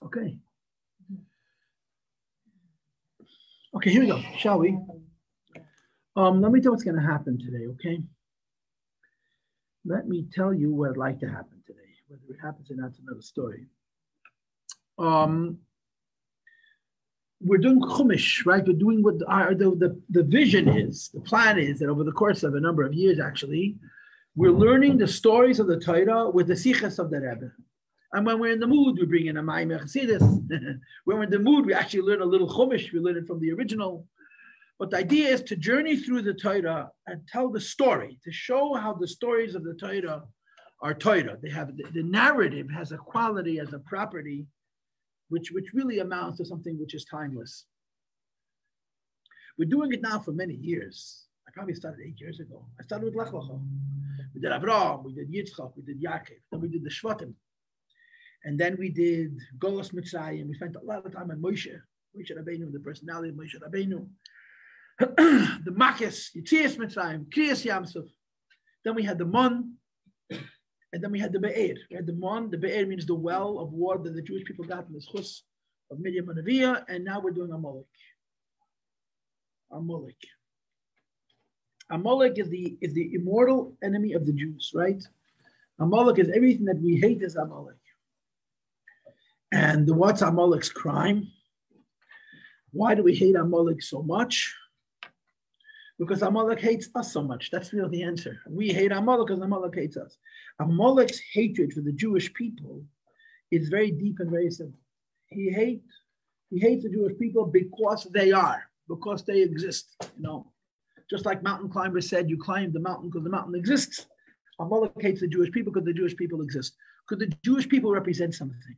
Okay. Okay, here we go, shall we? Let me tell you what's going to happen today, okay? Let me tell you what I'd like to happen today. Whether it happens or not, it's another story. We're doing Chumash, right? We're doing what the vision is, the plan is that over the course of a number of years, actually, we're learning the stories of the Torah with the Sichas of the Rebbe. And when we're in the mood, we bring in a Ma'ameh Chassidus. When we're in the mood, we actually learn a little Chumash. We learn it from the original. But the idea is to journey through the Torah and tell the story, to show how the stories of the Torah are Torah. They have the narrative has a quality, has a property, which really amounts to something which is timeless. We're doing it now for many years. I probably started 8 years ago. I started with Lech Lecha. We did Avraham, we did Yitzchak, we did Yaakov, then we did the Shvatim. And then we did Golos Mitzrayim. We spent a lot of time on Moshe Rabbeinu, the personality of Moshe Rabbeinu. The Makis, Yitzias Mitzrayim, Kriyas Yamsuf. Then we had the Mon, and then we had the Be'er. We had the Mon. The Be'er means the well of water that the Jewish people got in the Chus of Miriam and Aviyah, and now we're doing Amolek. Amolek is the immortal enemy of the Jews, right? Amolek is everything that we hate is Amolek. And what's Amolek's crime? Why do we hate Amolek so much? Because Amolek hates us so much. That's really the answer. We hate Amolek because Amolek hates us. Amolek's hatred for the Jewish people is very deep and very simple. He hates the Jewish people because they exist. You know, just like mountain climbers said, you climb the mountain because the mountain exists. Amolek hates the Jewish people because the Jewish people exist. Because the Jewish people represent something.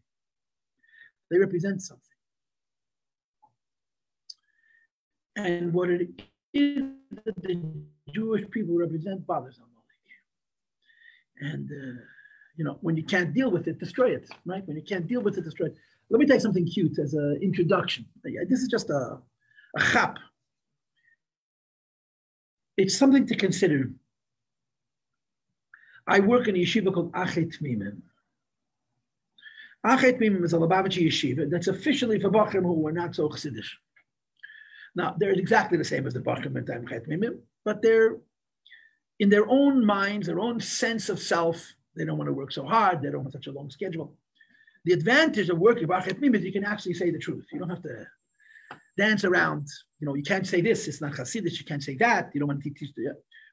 They represent something. And what it is that the Jewish people represent bothers Amolek. And, when you can't deal with it, destroy it, right? When you can't deal with it, destroy it. Let me take something cute as an introduction. This is just a chap. It's something to consider. I work in a yeshiva called Achet Mimim. Achet Mimim is a Lubavitcher yeshiva that's officially for Bachrim who are not so chassidish. Now, they're exactly the same as the Bachrim and Achet Mimim, but they're in their own minds, their own sense of self. They don't want to work so hard. They don't want such a long schedule. The advantage of working with Achet Mimim is you can actually say the truth. You don't have to dance around. You can't say this. It's not chassidish. You can't say that. You don't want to teach.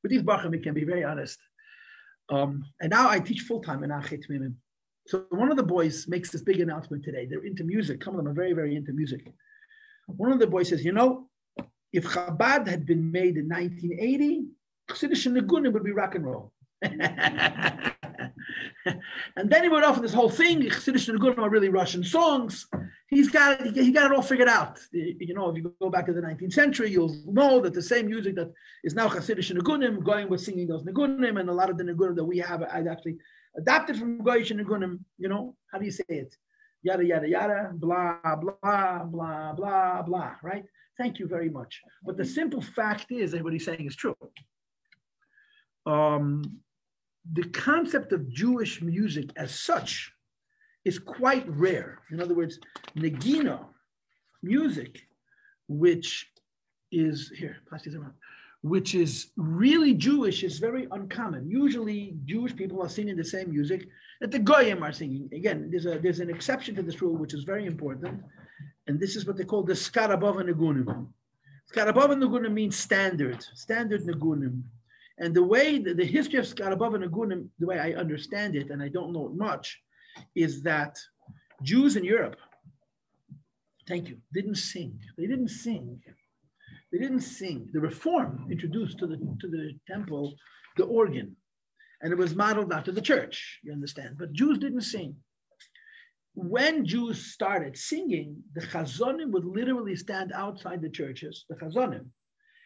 With these Bachrim, it can be very honest. And now I teach full-time in Achet Mimim. So one of the boys makes this big announcement today. They're into music. Some of them are very, very into music. One of the boys says, if Chabad had been made in 1980, Chassidish and Nigunim would be rock and roll. And then he went off on this whole thing. Chassidish and Nigunim are really Russian songs. He got it all figured out. If you go back to the 19th century, you'll know that the same music that is now Chassidish and Nigunim, going with singing those Nigunim, and a lot of the Nigunim that we have are actually adapted from Goyish and Nigunim. How do you say it? Yada, yada, yada, blah, blah, blah, blah, blah, right? Thank you very much. But the simple fact is that what he's saying is true. The concept of Jewish music as such is quite rare. In other words, Negino, music, which is really Jewish, is very uncommon. Usually Jewish people are singing the same music that the Goyim are singing. Again, there's an exception to this rule, which is very important. And this is what they call the Skarabava Negunim. Skarabava Negunim means standard Negunim. And the history of Skarabava Negunim, the way I understand it, and I don't know it much, is that Jews in Europe, didn't sing. They didn't sing. The Reform introduced to the temple the organ, and it was modeled after the church, you understand. But Jews didn't sing. When Jews started singing, the chazonim would literally stand outside the churches, the chazonim,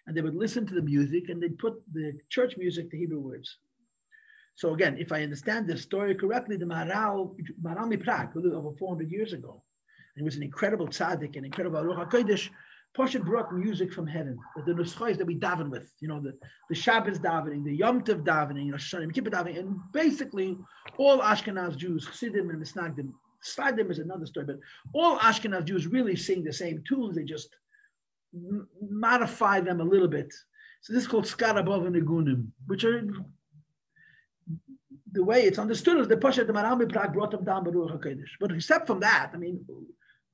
and they would listen to the music, and they'd put the church music to Hebrew words. So again, if I understand this story correctly, the Maharal Miprag, who lived over 400 years ago, and he was an incredible tzaddik, an incredible Aruch HaKodesh, Poshet brought music from heaven, the nuschos that we daven with, the Shabbos davening, the Yom Tov davening, Rosh Hashanah, Kippur davening, and basically all Ashkenaz Jews, Chassidim and Misnagdim, Sfardim is another story, but all Ashkenaz Jews really sing the same tunes. They just modify them a little bit. So this is called Skarabov and Nigunim, which are the way it's understood is the Pasha the Maram Prague brought them down by Ruach HaKodesh. But except from that, I mean,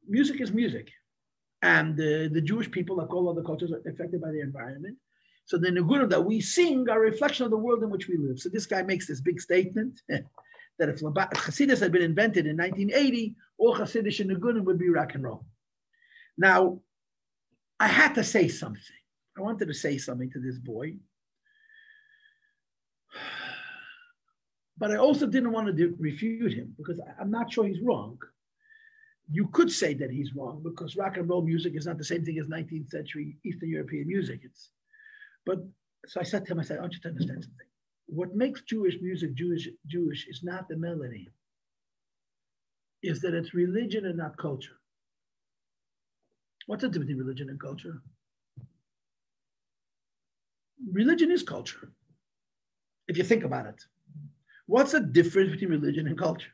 music is music. And the Jewish people, like all other cultures, are affected by their environment. So the Nigunim that we sing are a reflection of the world in which we live. So this guy makes this big statement that if Hasidus had been invented in 1980, all Hasidic Nigunim would be rock and roll. Now, I had to say something. I wanted to say something to this boy. But I also didn't want to refute him because I'm not sure he's wrong. You could say that he's wrong because rock and roll music is not the same thing as 19th century Eastern European music. So I said to him, I want you to understand something. What makes Jewish music Jewish is not the melody, is that it's religion and not culture. What's the difference between religion and culture? Religion is culture, if you think about it. What's the difference between religion and culture?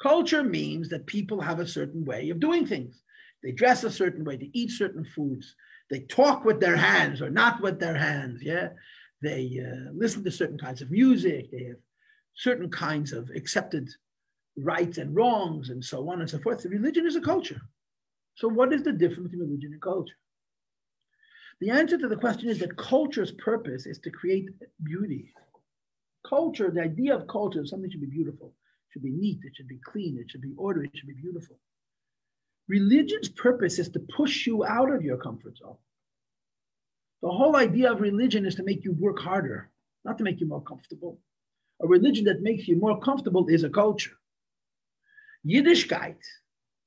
Culture means that people have a certain way of doing things. They dress a certain way, they eat certain foods, they talk with their hands or not with their hands, yeah? They listen to certain kinds of music, they have certain kinds of accepted rights and wrongs and so on and so forth. So religion is a culture. So what is the difference between religion and culture? The answer to the question is that culture's purpose is to create beauty. Culture, the idea of culture is something should be beautiful. It should be neat, it should be clean, it should be ordered, it should be beautiful. Religion's purpose is to push you out of your comfort zone. The whole idea of religion is to make you work harder, not to make you more comfortable. A religion that makes you more comfortable is a culture. Yiddishkeit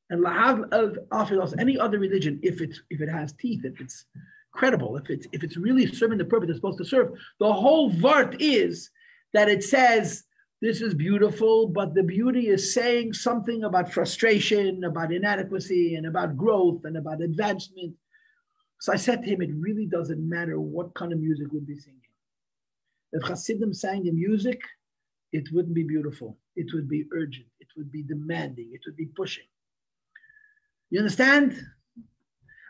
and Lahav of any other religion, if it has teeth, if it's credible, if it's really serving the purpose it's supposed to serve, the whole vart is that it says this is beautiful, but the beauty is saying something about frustration, about inadequacy, and about growth, and about advancement. So I said to him, it really doesn't matter what kind of music we'd be singing. If Hasidim sang the music, it wouldn't be beautiful. It would be urgent. It would be demanding. It would be pushing. You understand?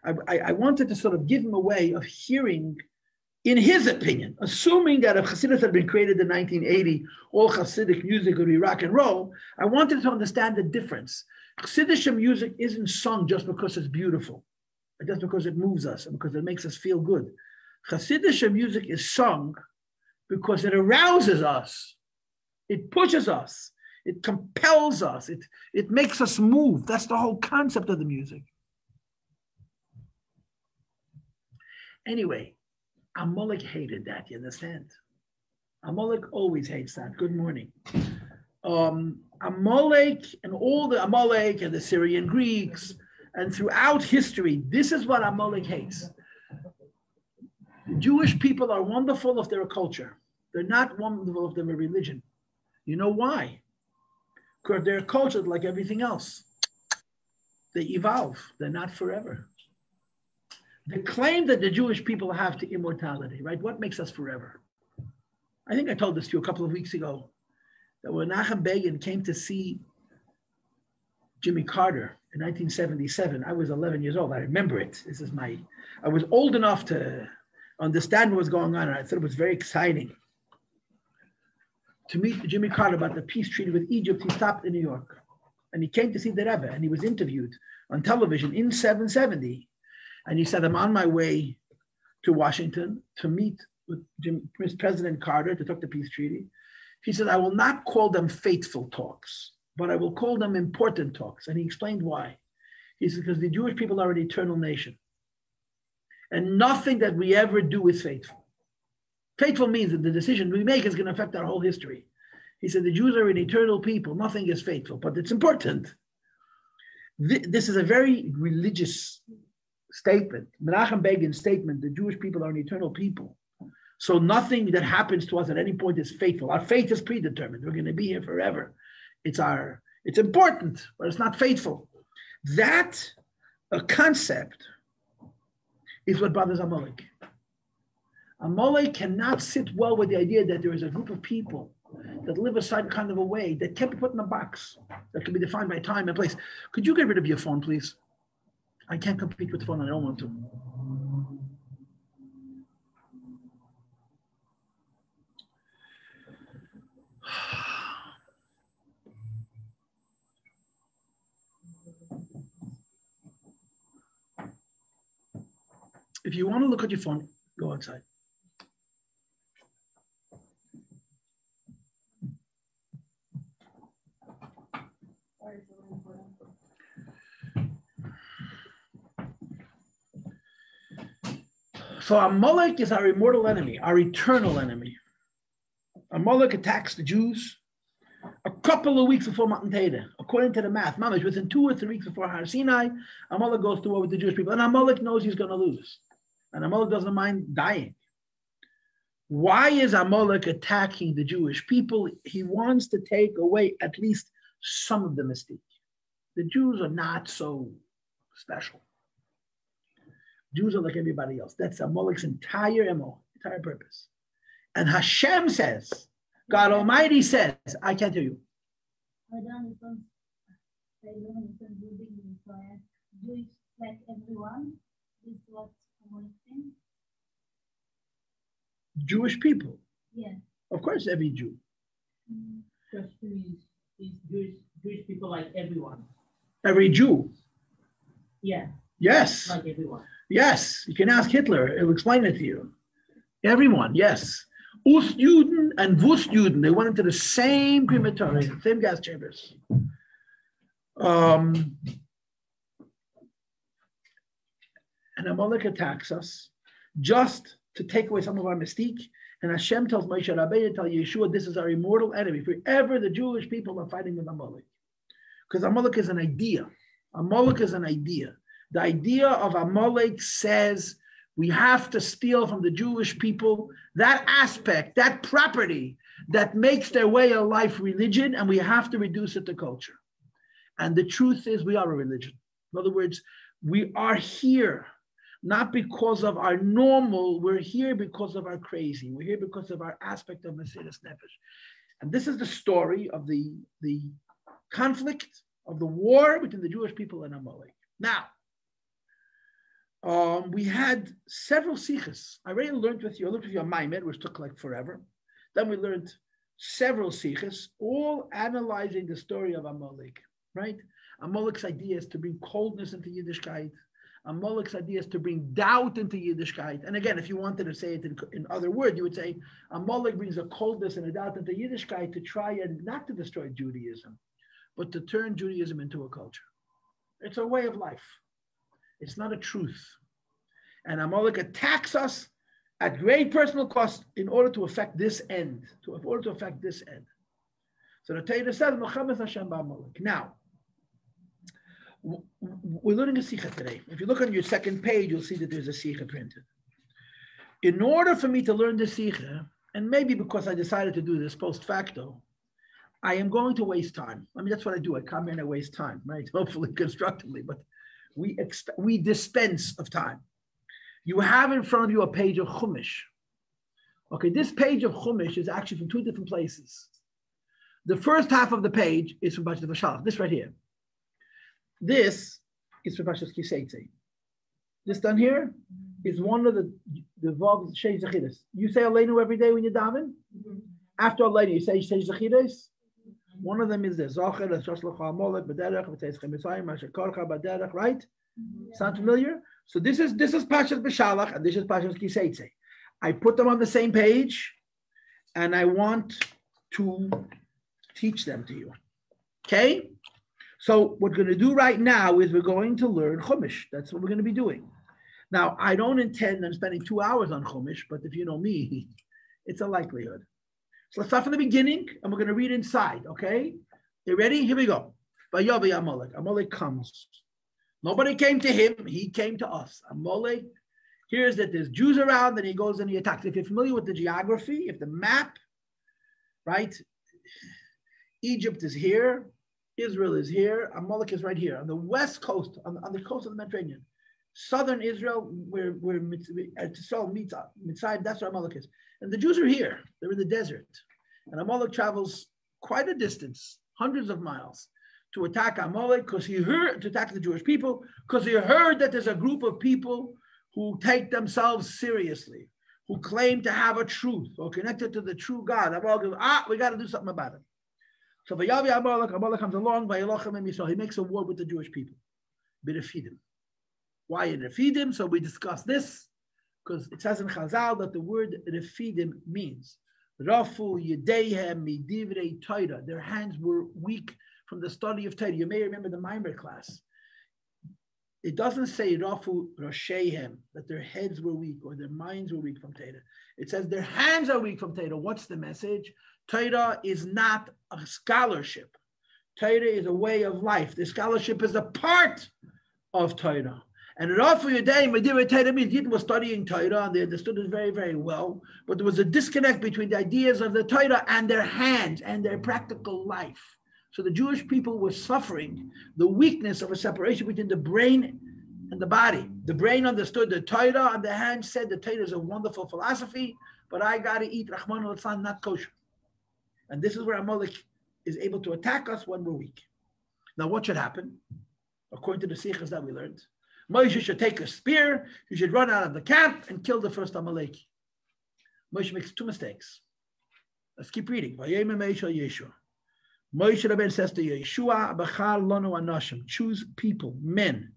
I wanted to sort of give him a way of hearing, in his opinion, assuming that if Hasidus had been created in 1980, all Hasidic music would be rock and roll, I wanted to understand the difference. Hasidic music isn't sung just because it's beautiful, just because it moves us and because it makes us feel good. Hasidic music is sung because it arouses us, it pushes us, it compels us, it makes us move. That's the whole concept of the music. Anyway, Amolek hated that, you understand? Amolek always hates that. Good morning. Amolek and all the Amolek and the Syrian Greeks and throughout history, this is what Amolek hates. The Jewish people are wonderful if they're a culture. They're not wonderful if they're a religion. You know why? Because they're a culture like everything else. They evolve. They're not forever. The claim that the Jewish people have to immortality, right? What makes us forever? I think I told this to you a couple of weeks ago, that when Menachem Begin came to see Jimmy Carter in 1977, I was 11 years old. I remember it. I was old enough to understand what was going on, and I thought it was very exciting to meet Jimmy Carter about the peace treaty with Egypt. He stopped in New York, and he came to see the Rebbe, and he was interviewed on television in 770. And he said, I'm on my way to Washington to meet with President Carter to talk the peace treaty. He said, I will not call them faithful talks, but I will call them important talks. And he explained why. He said, because the Jewish people are an eternal nation. And nothing that we ever do is faithful. Faithful means that the decision we make is going to affect our whole history. He said, the Jews are an eternal people. Nothing is faithful, but it's important. This is a very religious statement, Menachem Begin's statement, the Jewish people are an eternal people. So nothing that happens to us at any point is faithful. Our fate is predetermined. We're going to be here forever. It's important, but it's not faithful. That concept is what bothers Amolek. Amolek cannot sit well with the idea that there is a group of people that live a certain kind of a way that can't be put in a box, that can be defined by time and place. Could you get rid of your phone, please? I can't compete with the phone. I don't want to. If you want to look at your phone, go outside. So Amolek is our immortal enemy, our eternal enemy. Amolek attacks the Jews a couple of weeks before Mount Teves. According to the math, Mamish, within 2 or 3 weeks before Har Sinai, Amolek goes to war with the Jewish people. And Amolek knows he's going to lose. And Amolek doesn't mind dying. Why is Amolek attacking the Jewish people? He wants to take away at least some of the mystique. The Jews are not so special. Jews are like everybody else. That's Amolek's entire MO, entire purpose. And Hashem says, God Almighty says, I can't hear you. Jewish like everyone is what Amolek thinks. Jewish people. Yeah. Of course, every Jew. Question is Jewish people like everyone? Every Jew. Yeah. Yes. Like everyone. Yes. You can ask Hitler. He'll explain it to you. Everyone, yes. Ust-Juden and Wust-Juden, they went into the same crematory, same gas chambers. And Amolek attacks us just to take away some of our mystique. And Hashem tells Moshe Rabbeinu, tell Yeshua, this is our immortal enemy. Forever the Jewish people are fighting with Amolek. Because Amolek is an idea. Amolek is an idea. The idea of Amolek says we have to steal from the Jewish people that aspect, that property that makes their way of life religion, and we have to reduce it to culture. And the truth is we are a religion. In other words, we are here not because of our normal, we're here because of our crazy. We're here because of our aspect of Mesiras Nefesh. And this is the story of the conflict, of the war between the Jewish people and Amolek. Now, we had several sichas. I already learned with you, I learned with you on Maimed, which took like forever. Then we learned several sichas, all analyzing the story of Amolek, right? Amolek's idea is to bring coldness into Yiddishkeit. Amolek's idea is to bring doubt into Yiddishkeit. And again, if you wanted to say it in other words, you would say Amolek brings a coldness and a doubt into Yiddishkeit to try and not to destroy Judaism, but to turn Judaism into a culture. It's a way of life. It's not a truth. And Amolek attacks us at great personal cost in order to affect this end. So the Torah says, Mechames Hashem ba'Amolek. Now, we're learning a Sicha today. If you look on your second page, you'll see that there's a Sicha printed. In order for me to learn the Sicha, and maybe because I decided to do this post facto, I am going to waste time. I mean, that's what I do. I come here and I waste time, right? Hopefully constructively, but we dispense of time. You have in front of you a page of Chumash. Okay, this page of Chumash is actually from 2 different places. The first half of the page is from Parshas Vashalach, this right here. This is from Parshas Kiseitze. This done here is one of the Vav Shei Zechidus. You say Aleinu every day when you daven? Mm-hmm. After Aleinu, you say Shei Zechidus? One of them is the Zocher, the Shoshlocha Amolek, B'derech, V'tzeis Chemisayim, Masher Korcha, B'derech, right? Yeah. Sound familiar? So this is Parshas B'Shalach, and this is Parshas Kiseitze. I put them on the same page, and I want to teach them to you. Okay? So what we're going to do right now is we're going to learn Chumash. That's what we're going to be doing. Now, I don't intend on spending 2 hours on Chumash, but if you know me, it's a likelihood. So let's start from the beginning, and we're going to read inside, okay? You ready? Here we go. Vayovi Amolek. Amolek comes. Nobody came to him. He came to us. Amolek hears that there's Jews around, and he goes and he attacks. If you're familiar with the geography, if the map, right? Egypt is here. Israel is here. Amolek is right here on the west coast, on the coast of the Mediterranean. Southern Israel, where Israel meets Mitzrayim, that's where Amolek is. And the Jews are here. They're in the desert. And Amolek travels quite a distance, hundreds of miles, to attack Amolek because he heard, to attack the Jewish people, because he heard that there's a group of people who take themselves seriously, who claim to have a truth or connected to the true God. Amolek, we got to do something about it. So Vayavi Amolek comes along, he makes a war with the Jewish people. B'refidim. Why refidim? So we discuss this because it says in Chazal that the word refidim means Rafu Yedeihem Midivrei Torah. Their hands were weak from the study of Torah. You may remember the Maimer class. It doesn't say Rafu Roshehem, that their heads were weak or their minds were weak from Torah. It says their hands are weak from Torah. What's the message? Torah is not a scholarship. Torah is a way of life. The scholarship is a part of Torah. And Rafu Yedei Medivrei Torah means Yidden was studying Torah and they understood it very, very well. But there was a disconnect between the ideas of the Torah and their hands and their practical life. So the Jewish people were suffering the weakness of a separation between the brain and the body. The brain understood the Torah and the hands said the Torah is a wonderful philosophy, but I got to eat Rahman al-Islam, not kosher. And this is where Amolek is able to attack us when we're weak. Now what should happen? According to the Sichas that we learned, Moshe should take a spear, he should run out of the camp and kill the first Amalek. Moshe makes two mistakes. Let's keep reading. Moshe Rabbeinu says to Yeshua, B'char lanu anashim, choose people, men,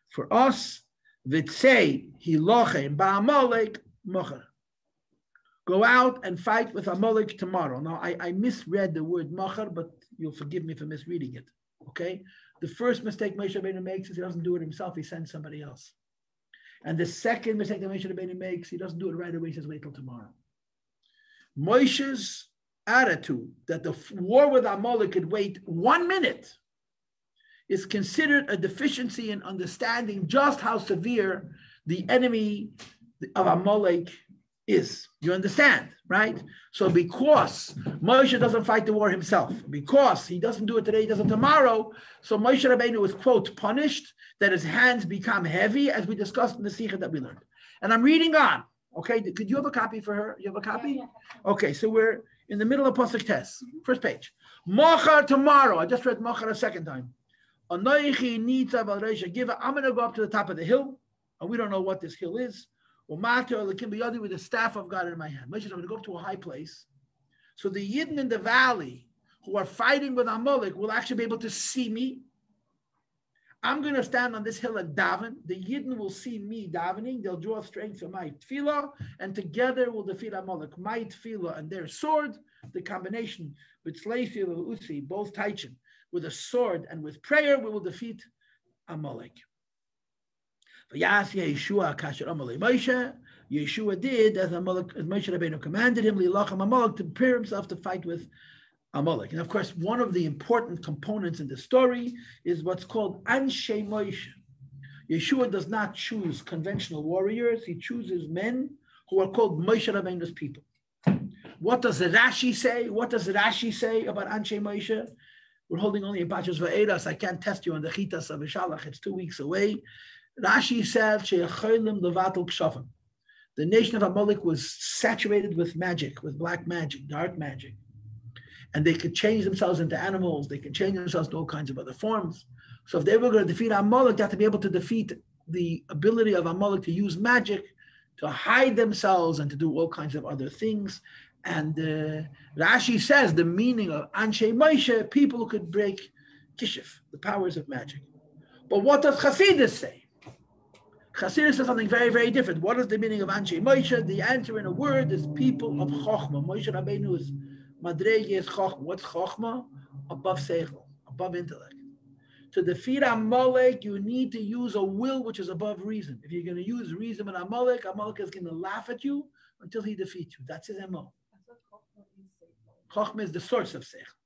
for us, v'tzei hilochem ba'amalek mocher. Go out and fight with Amalek tomorrow. Now, I misread the word mocher, but you'll forgive me for misreading it, okay? The first mistake Moshe Rabbeinu makes is he doesn't do it himself, he sends somebody else. And the second mistake that Moshe Rabbeinu makes, he doesn't do it right away, he says, wait till tomorrow. Moshe's attitude that the war with Amalek could wait 1 minute is considered a deficiency in understanding just how severe the enemy of Amalek is. You understand, right? So because Moshe doesn't fight the war himself, because he doesn't do it today, he does it tomorrow, so Moshe Rabbeinu is, quote, punished, that his hands become heavy, as we discussed in the Sikha that we learned. And I'm reading on, okay? Could you have a copy for her? You have a copy? Yeah. Okay, so we're in the middle of Pasuk Tes, first page. Mochar tomorrow, I just read Mochar a second time. I'm going to go up to the top of the hill, and we don't know what this hill is. With the staff of God in my hand. I'm going to go up to a high place. So the Yidden in the valley who are fighting with Amolek will actually be able to see me. I'm going to stand on this hill and daven. The Yidden will see me davening. They'll draw strength from my tefillah, and together we'll defeat Amolek. My tefillah and their sword, the combination with Sleifil and Uzi, both Taichin, with a sword and with prayer, we will defeat Amolek. Yeshua did as Moshe Rabbeinu commanded him, to prepare himself to fight with Amalek. And of course, one of the important components in the story is what's called Anshe Moshe. Yeshua does not choose conventional warriors; he chooses men who are called Moshe Rabbeinu's people. What does Rashi say? What does Rashi say about Anshe Moshe? We're holding only in Pachas Va'edas. I can't test you on the Chitas of Ishalach. It's 2 weeks away. Rashi said, the nation of Amolek was saturated with magic, with black magic, dark magic. And they could change themselves into animals. They could change themselves to all kinds of other forms. So if they were going to defeat Amolek, they had to be able to defeat the ability of Amolek to use magic, to hide themselves and to do all kinds of other things. And Rashi says the meaning of Anshe Moshe, people who could break kishif, the powers of magic. But what does Chassidus say? Chassidus says something very, very different. What is the meaning of Anshe Moshe? The answer in a word is people of Chochmah. Moshe Rabbeinu is Madrege is Chochmah. What's Chochmah? Above Seichel, above intellect. To defeat Amalek, you need to use a will which is above reason. If you're going to use reason with Amalek, Amalek is going to laugh at you until he defeats you. That's his MO. Chochmah is the source of Seichel.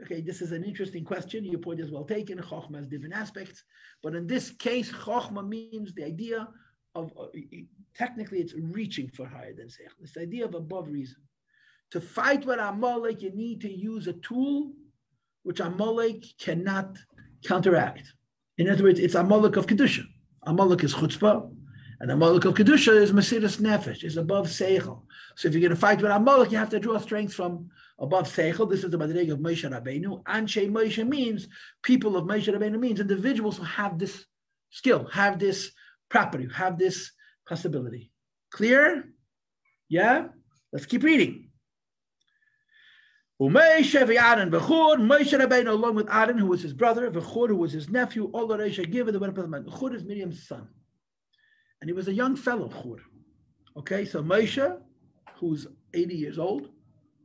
Okay, this is an interesting question. Your point is well taken. Chochmah has different aspects. But in this case, Chochmah means the idea of, technically it's reaching for higher than Seichel. It's the idea of above reason. To fight with Amalek, you need to use a tool which Amalek cannot counteract. In other words, it's Amalek of Kedusha. Amalek is chutzpah, And Amolek of Kedusha is Mesiras Nefesh, is above Seichel. So if you're going to fight with Amolek, you have to draw strength from above Seichel. This is the Madreg of Moshe Rabbeinu. Anshe Moshe means, people of Moshe Rabbeinu means individuals who have this skill, have this property, have this possibility. Clear? Yeah? Let's keep reading. Moshe Rabbeinu, along with Aaron, who was his brother, V'chur, who was his nephew, all the Reisha Giva, the Chur is Miriam's son. And he was a young fellow, Chur. Okay, so Moshe, who's 80 years old,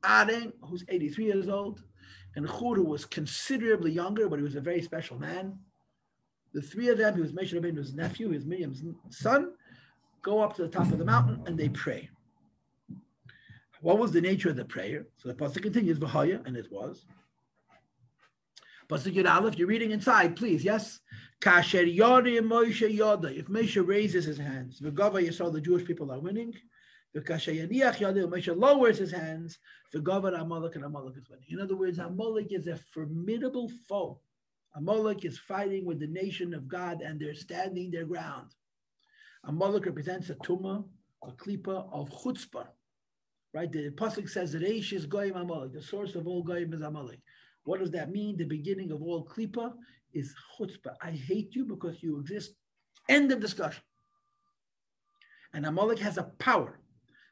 Aaron, who's 83 years old, and Chur, who was considerably younger, but he was a very special man. The three of them, he was Moshe Rabbeinu's nephew, he was Miriam's son, go up to the top of the mountain and they pray. What was the nature of the prayer? So the pasuk continues, V'haya, and it was. Pasuk Yud Aleph, you're reading inside, please, yes? Kasher Yori Moshe Yoda. If Moshe raises his hands, V'gava, you saw the Jewish people are winning. V'kasher Yaniach Yoda, Moshe lowers his hands. V'gava Amolek, and Amolek is winning. In other words, Amolek is a formidable foe. Amolek is fighting with the nation of God, and they're standing their ground. Amolek represents a tumah, a klipa of chutzpah. Right, the pasuk says that Reish is goyim Amolek. The source of all goyim is Amolek. What does that mean? The beginning of all klipa is chutzpah. I hate you because you exist. End of discussion. And Amolek has a power,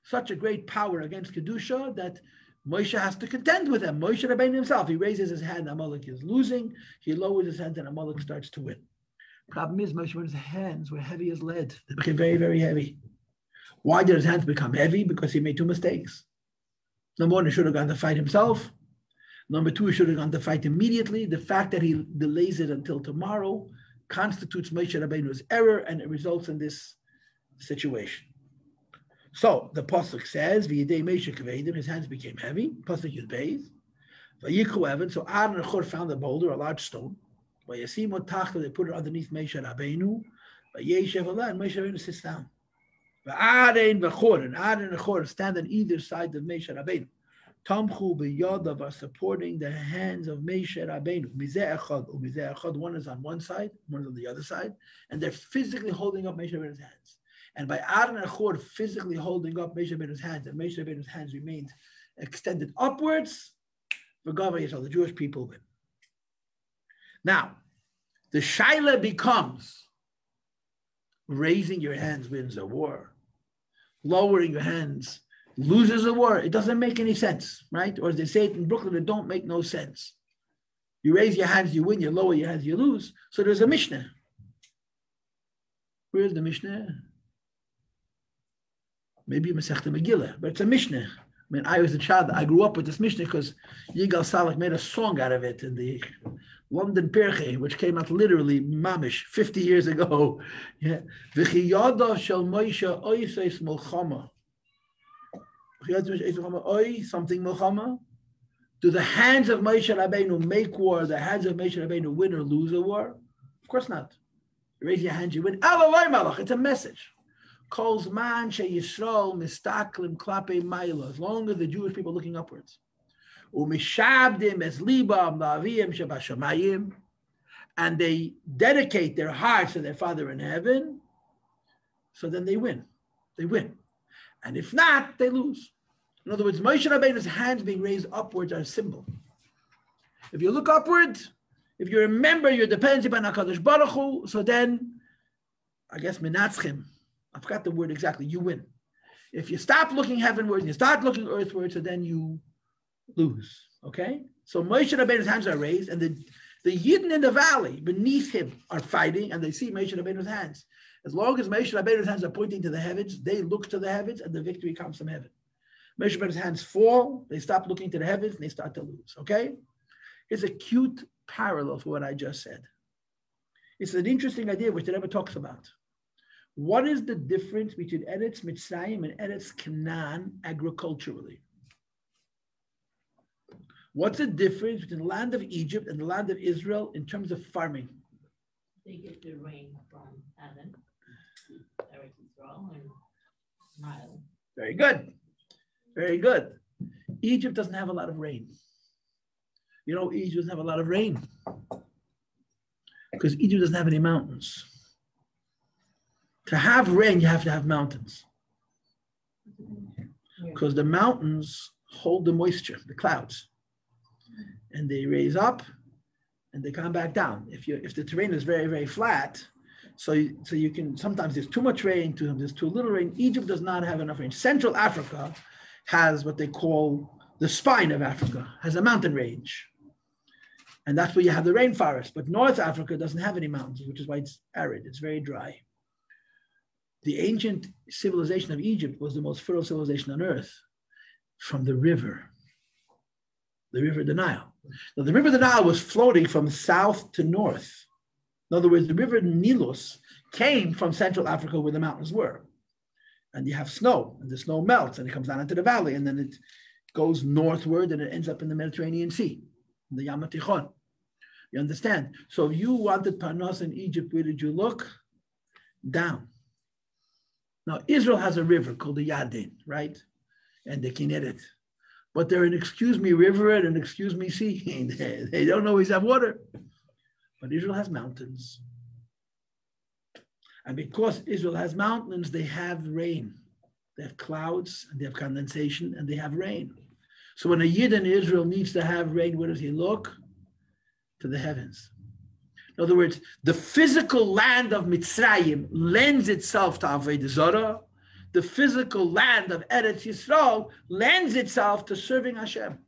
such a great power against Kedusha that Moshe has to contend with him. Moshe Rabbeinu himself, he raises his hand, Amolek is losing. He lowers his hand, and Amolek starts to win. Problem is, Moshe's hands were heavy as lead. They became very, very heavy. Why did his hands become heavy? Because he made two mistakes. Number one, he should have gone to fight himself. Number two, he should have gone to fight immediately. The fact that he delays it until tomorrow constitutes Moshe Rabbeinu's error, and it results in this situation. So the pasuk says, "V'yidei Moshe kavedim," his hands became heavy. Pasuk Yud Beis. V'yikhu Evan. So Aaron and Chur found a boulder, a large stone. V'yasimu tachta, they put it underneath Moshe Rabbeinu. V'yeshev alah, and Moshe Rabbeinu sits down. And Aaron and Chur stand on either side of Moshe Rabbeinu. Tamchu b'yadav are supporting the hands of Moshe Rabbeinu. Mizeh echad, one is on one side, one is on the other side, and they're physically holding up Moshe Rabbeinu's hands. And by Aaron and Chur physically holding up Moshe Rabbeinu's hands, and Moshe Rabbeinu's hands remained extended upwards, the Jewish people win. Now, the shaila becomes, raising your hands wins a war. Lowering your hands loses a war. It doesn't make any sense, right? Or as they say it in Brooklyn, it don't make no sense. You raise your hands, you win. You lower your hands, you lose. So there's a Mishnah. Where's the Mishnah? Maybe Masechta Megillah, but it's a Mishnah. I mean, I was a child. I grew up with this Mishnah because Yigal Salak made a song out of it in the London Perche, which came out literally mamish 50 years ago. Yeah. V'chiyada shel Moshe oises milchama. Something milchama. Do the hands of Moshe Rabbeinu make war? The hands of Moshe Rabbeinu win or lose a war? Of course not. You raise your hands, you win. Alalai malach. It's a message. Calls man she Yisrael mistaklim klape maila. As long as the Jewish people are looking upwards. Umishabdim es libam la'aviyim shebashamayim, and they dedicate their hearts to their Father in heaven, so then they win. They win. And if not, they lose. In other words, Moshe Rabbeinu's hands being raised upwards are a symbol. If you look upward, if you remember your dependency upon HaKadosh Baruch Hu, so then, I guess, menatzchim, I forgot the word exactly, you win. If you stop looking heavenward and you start looking earthward, so then you lose. Okay? So Moshe Rabbeinu's hands are raised, and the Yidden in the valley beneath him are fighting, and they see Moshe Rabbeinu's hands. As long as Moshe Rabbeinu's hands are pointing to the heavens, they look to the heavens, and the victory comes from heaven. Moshe Rabbeinu's hands fall, they stop looking to the heavens, and they start to lose. Okay? Here's a cute parallel for what I just said. It's an interesting idea which the Rebbe talks about. What is the difference between Eretz Mitzrayim and Eretz Canaan agriculturally? What's the difference between the land of Egypt and the land of Israel in terms of farming? They get their rain from Adam, Eretz Israel, and Nile. Very good. Very good. Egypt doesn't have a lot of rain. You know, Egypt doesn't have a lot of rain because Egypt doesn't have any mountains. To have rain, you have to have mountains. Because the mountains hold the moisture, the clouds. And they raise up and they come back down. If the terrain is very, very flat, so you can, sometimes there's too much rain, there's too little rain. Egypt does not have enough rain. Central Africa has what they call the spine of Africa, has a mountain range. And that's where you have the rainforest. But North Africa doesn't have any mountains, which is why it's arid. It's very dry. The ancient civilization of Egypt was the most fertile civilization on earth from the river the Nile. Now, the river the Nile was floating from south to north. In other words, the river Nilus came from Central Africa where the mountains were. And you have snow, and the snow melts, and it comes down into the valley, and then it goes northward, and it ends up in the Mediterranean Sea, in the Yam HaTichon. You understand? So if you wanted Parnas in Egypt, where did you look? Down. Now, Israel has a river called the Yarden, right? And the Kinneret. But they're an excuse me river and an excuse me sea. They don't always have water. But Israel has mountains. And because Israel has mountains, they have rain. They have clouds, and they have condensation, and they have rain. So when a Yid in Israel needs to have rain, where does he look? To the heavens. In other words, the physical land of Mitzrayim lends itself to Avodah Zarah. The physical land of Eretz Yisrael lends itself to serving Hashem.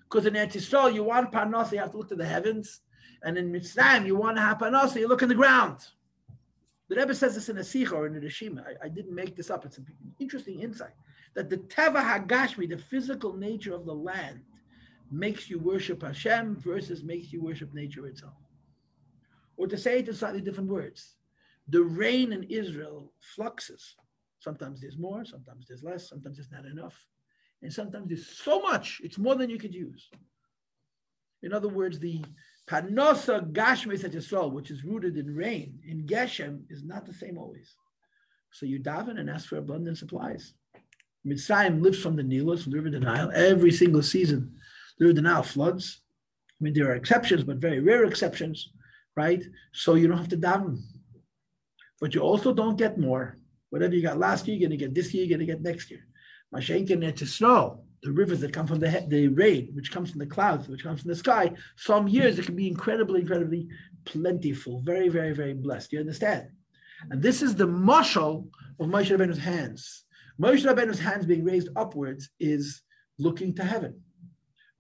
Because in Eretz Yisrael, you want Parnasa, you have to look to the heavens. And in Mitzrayim, you want to have Parnasa, you look in the ground. The Rebbe says this in a Sicha or in a Rishima. I didn't make this up. It's an interesting insight. That the Teva HaGashmi, the physical nature of the land, makes you worship Hashem versus makes you worship nature itself. Or to say it in slightly different words, the rain in Israel fluxes. Sometimes there's more, sometimes there's less, sometimes there's not enough. And sometimes there's so much, it's more than you could use. In other words, the Parnasa Gashmi Yisrael, which is rooted in rain, in Geshem, is not the same always. So you daven and ask for abundant supplies. Mitzrayim lives from the Nile, from the river the Nile. Every single season, the river the Nile floods. I mean, there are exceptions, but very rare exceptions, right? So you don't have to daven. But you also don't get more. Whatever you got last year, you're going to get this year, you're going to get next year. Mashenka Netzisrael, the rivers that come from the rain, which comes from the clouds, which comes from the sky, some years it can be incredibly, incredibly plentiful, very, very, very blessed. You understand? And this is the mashal of Moshe Rabbeinu's hands. Moshe Rabbeinu's hands being raised upwards is looking to heaven.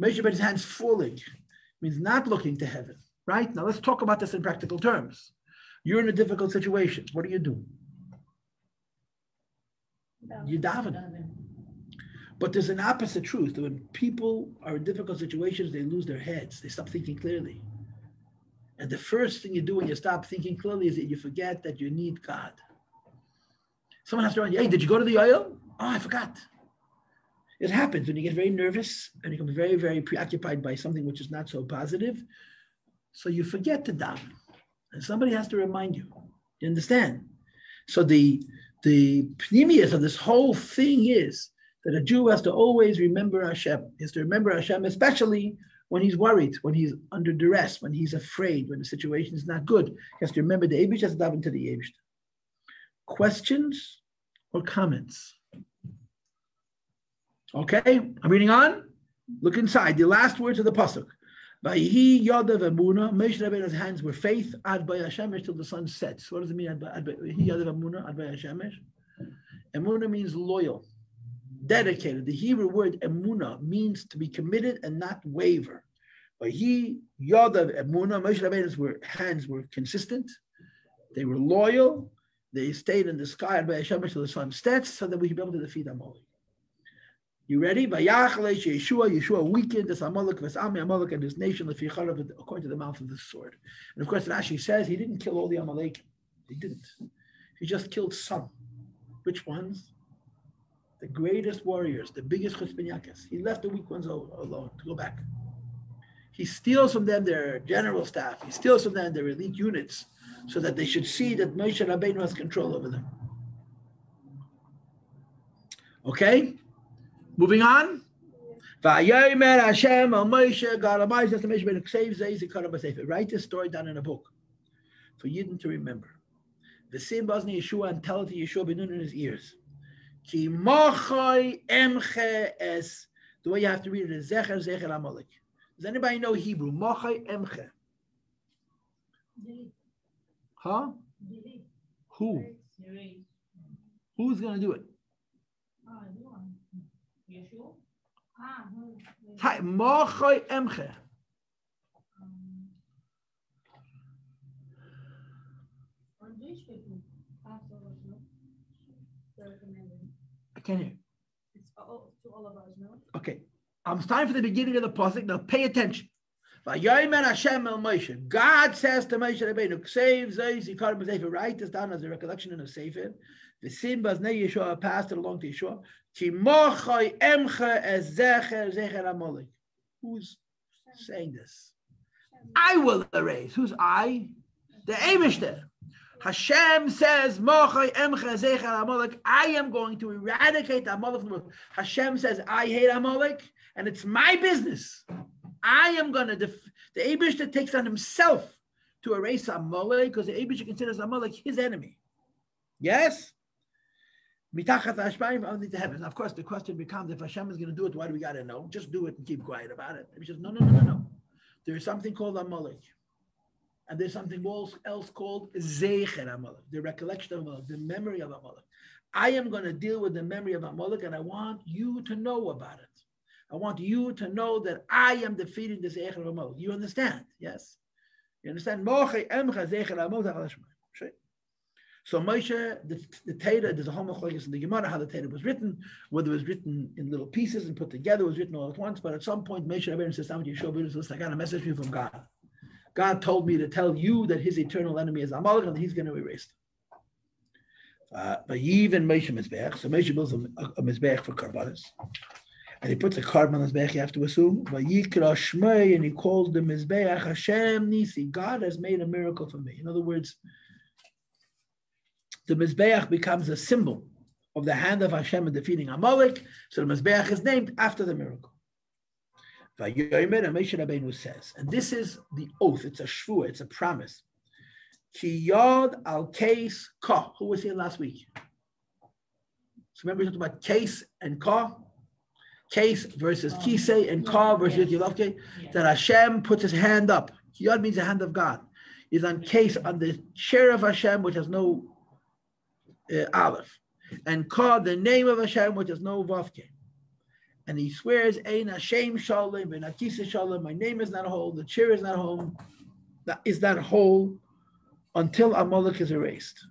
Moshe Rabbeinu's hands falling means not looking to heaven, right? Now let's talk about this in practical terms. You're in a difficult situation. What do? You daven. But there's an opposite truth. When people are in difficult situations, they lose their heads. They stop thinking clearly. And the first thing you do when you stop thinking clearly is that you forget that you need God. Someone has to remind you, hey, did you go to the oil? Oh, I forgot. It happens when you get very nervous and you become very, very preoccupied by something which is not so positive. So you forget to daven. And somebody has to remind you. You understand? So the pneumius of this whole thing is that a Jew has to always remember Hashem. He has to remember Hashem, especially when he's worried, when he's under duress, when he's afraid, when the situation is not good. He has to remember the Eibush, has to daven to the Eibush. Questions or comments? Okay, I'm reading on. Look inside. The last words of the pasuk. Vayhi Yodav Emuna. Moshe Rabbeinu's hands were faith ad Bayashemesh till the sun sets. What does it mean? Vayhi Yodav Emuna ad Bayashemesh. Emuna means loyal, dedicated. The Hebrew word Emuna means to be committed and not waver. Vayhi Yodav Emuna. Moshe Rabbeinu's hands were consistent. They were loyal. They stayed in the sky ad Bayashemesh till the sun sets, so that we can be able to defeat Amolek. You ready? Yeshua weakened this Amolek and his nation according to the mouth of the sword. And of course, Rashi says he didn't kill all the Amalek. He didn't. He just killed some. Which ones? The greatest warriors, the biggest chutzpah. He left the weak ones alone to go back. He steals from them their general staff. He steals from them their elite units so that they should see that Moshe Rabbeinu has control over them. Okay? Moving on. Write this story down in a book for Yidden to remember. The sim bazni Yeshua and tell it to Yeshua benun in his ears. Ki machai emche es. The way you have to read it is zecher zecher Amolek. Does anybody know Hebrew? Machai emche. Huh? Who? Who's going to do it? Yeshua? Hi, machai emche. I can't hear. It's to all of us, no? Okay. I'm starting from the beginning of the pasuk. Now pay attention. Hashem el Moshe. God says to Moshe Rabbeinu, "Save Zeis Yikarim B'Sefer." Write this down as a recollection in a sefer. The Simbas Ne Yeshua passed it along to Yeshua. Ki mochai emcha es zecher zecher Amolek. Who's saying this? I will erase. Who's I? The Eibishter. Hashem says, "Mochai emcha zecher Amolek." I am going to eradicate Amalek from the world. Hashem says, "I hate Amalek, and it's my business. I am going to." The Eibishter takes on himself to erase Amalek because the Eibishter considers Amalek his enemy. Yes. Mitachat ha'ashpayim only to heaven. Of course, the question becomes: if Hashem is going to do it, why do we got to know? Just do it and keep quiet about it. He says, no. There is something called Amalek. And there's something else called Zecher Amalek, the recollection of Amalek, the memory of Amalek. I am going to deal with the memory of Amalek, and I want you to know about it. I want you to know that I am defeating the Zecher of Amalek. You understand? Yes? You understand? So Moshe, the Torah, there's a whole machlokes in the Gemara how the Torah was written, whether it was written in little pieces and put together, it was written all at once, but at some point Moshe Rabbeinu says, I got a message for you from God. God told me to tell you that his eternal enemy is Amalek and that he's going to erase them. But even Moshe Mizbeach, so Moshe builds a Mizbeach for Karbanis, and he puts a carbon on the Mizbeach, you have to assume, Vayikra Shmei, and he calls the Mizbeach Hashem Nisi, God has made a miracle for me. In other words, the Mizbeach becomes a symbol of the hand of Hashem in defeating Amalek, so the Mizbeach is named after the miracle. Vayomer, and Moshe Rabbeinu says, and this is the oath, it's a shvua, it's a promise. Ki yod al case ka. Who was here last week? So remember we talked about case and ka? Case versus kisei and ka versus Yolavke. That Hashem puts his hand up. Ki yod means the hand of God. He's on case, on the chair of Hashem, which has no aleph. And ka, the name of Hashem, which has no vavke. And he swears, Ein Hashem Shalom, and Akisa Shalom, my name is not whole, the chair is not whole, that is not whole until Amalek is erased.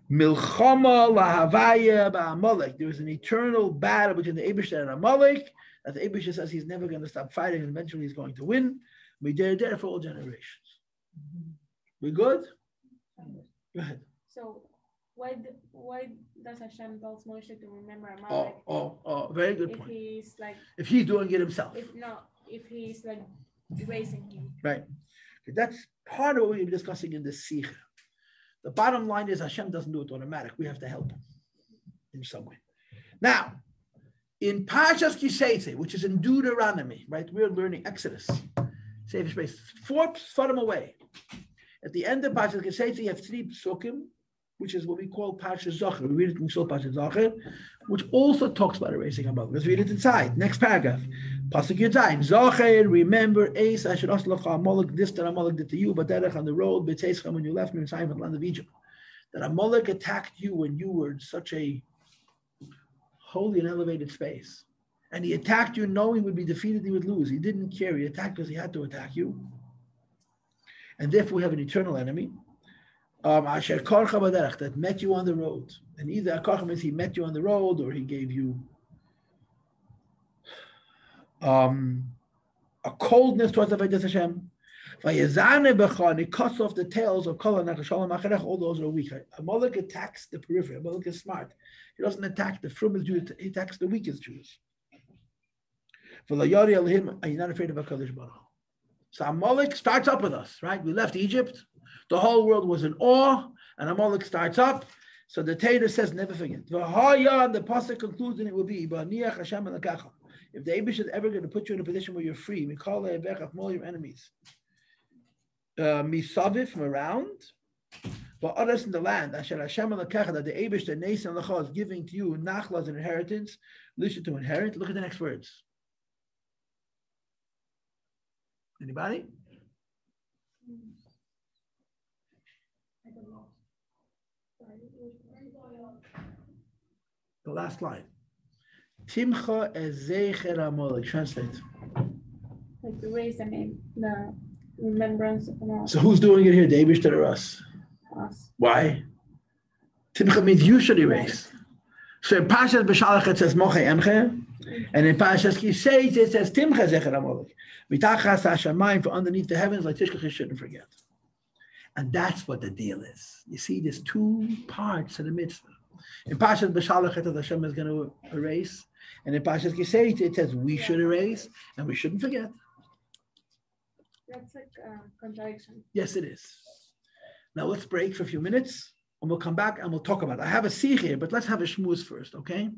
Milchama lahavaya ba'Amalek. There is an eternal battle between the Eibishter and Amalek, that the Eibishter says he's never going to stop fighting, and eventually he's going to win. We dare there for all generations. We good? Go ahead. So why does Hashem tell Moshe to remember Amalek? Very good point. If he's doing it himself. If he's like erasing him. Right. That's part of what we've been discussing in this Sicha. The bottom line is Hashem doesn't do it automatic. We have to help him in some way. Now, in Parshas Kisei, which is in Deuteronomy, right? We're learning Exodus. Save space. 4 Sfarim away. At the end of Parshas Kisei, you have 3 psukim, which is what we call Parshas Zocher. We read it in Shul Parshas Zocher, which also talks about erasing Amalek. Let's read it inside. Next paragraph. Pasuk Yudzayin. Zocher, remember, Eis, I should also Amalek, this that Amalek did to you, but Derech on the road, B'tzeichem, when you left me in the land of Egypt. That Amalek attacked you when you were in such a holy and elevated space. And he attacked you knowing he would be defeated, he would lose. He didn't care. He attacked because he had to attack you. And therefore we have an eternal enemy. That met you on the road, and either akarcha means he met you on the road, or he gave you a coldness towards the Avodas Hashem. And he cuts off the tails of all those who are weak. Amalek attacks the periphery. Amalek is smart. He doesn't attack the frumest Jews. He attacks the weakest Jews. Are you not afraid of HaKadosh Baruch Hu? So Amalek starts up with us, right? We left Egypt. The whole world was in awe, and Amalek starts up. So the Torah says, never forget. The pasuk concludes, and it will be, if the Eibush is ever going to put you in a position where you're free, all your enemies, misavif, from around, but others in the land, Asher Hashem Elokecha, that the Eibush, the nation of the is giving to you, Nachla as an inheritance, Lisha to inherit. Look at the next words. Anybody? The last line. Timcha ezecher Amolek. Translate. Like erase the name, the remembrance of Amolek. So who's doing it here? The Eibush or us? Us. Why? Timcha means you should erase. So in Parshas B'Shalach it says Moche Emche, and in Parshas Kisei it says Timcha Zecher Amolek. Mitachas Hashamayim, for underneath the heavens, like Tishkach, you shouldn't forget. And that's what the deal is. You see, there's two parts of the mitzvah. In Parshas B'Shalach it says Hashem is going to erase, and in Parshas Kisei it says we should erase and we shouldn't forget. That's like a contradiction. Yes, it is. Now let's break for a few minutes, and we'll come back and we'll talk about it. I have a sikh here, but let's have a shmooze first, okay?